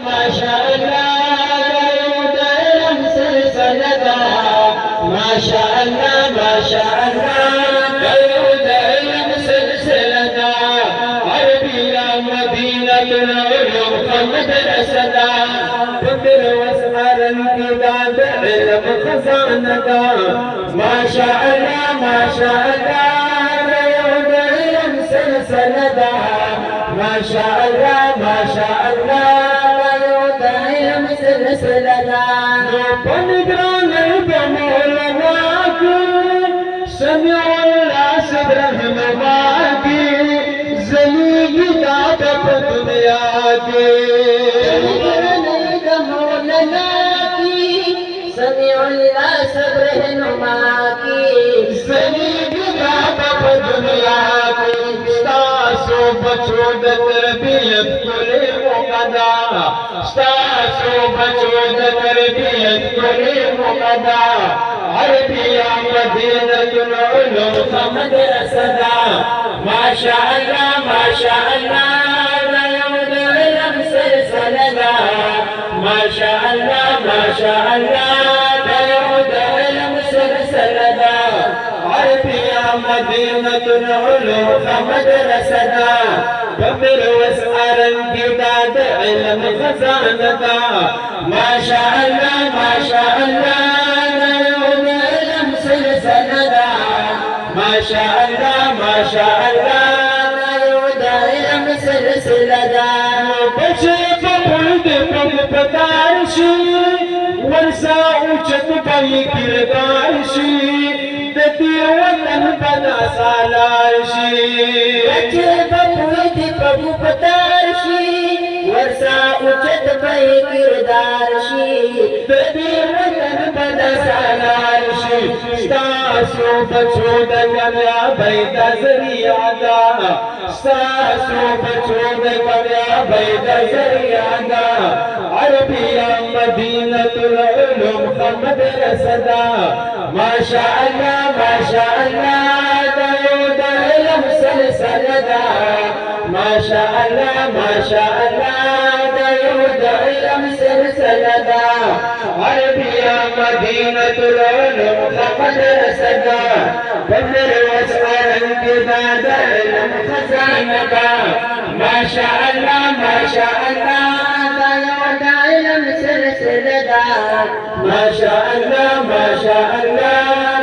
ما شاء الله دايم سلسلة ما شاء الله ما شاء الله دايم سلسلة عربية مدينة العلوم مدرسة فكر واسعار الكتاب علم خزانة ما شاء الله ما شاء الله دايم سلسلة ما شاء الله ما شاء الله دايم سلسلة فنقران بمولواك سمع الله صدره مباكي زليق دابة دنياك سمع الله صدره مباكي زليق دابة دنياك ستاسو بچو د تربیت کلی مقدا ستاسو بچو د تربیت کلی مقدا عربیہ مدینۃ العلوم مدرسہ ما شاء الله ما شاء الله يوم علم سلسلة ما شاء الله ما شاء الله يوم علم سلسلة عربية مدينة العلوم مدرسة كبر واسعر الجداد علم خزانة ما شاء الله ما شاء الله يوم علم سلسلة ما شاء الله ما شاء الله يوم علم سلسلة بشيء فقلت فقطارشي ورسا اوچت بي كردارشي دتي وطن بدا سالارشي بشيء فقلت فقطارشي ورسا اوچت بي كردارشي دتي وطن بدا سالارشي ستاسو بچو د کامیابی د ذریعہ دا ستاسو بچو د کامیابی د ذریعہ دا عربیہ مدینۃ العلوم مدرسہ ما شاء الله ما شاء الله داود علم سلسلة ما شاء الله ما شاء الله داود علم سلسلة عربية مدينة العلوم مدرسة فضل واسعر الجداد علم خزانة ما شاء الله ما شاء الله داود علم سلسلة ما شاء الله ما شاء الله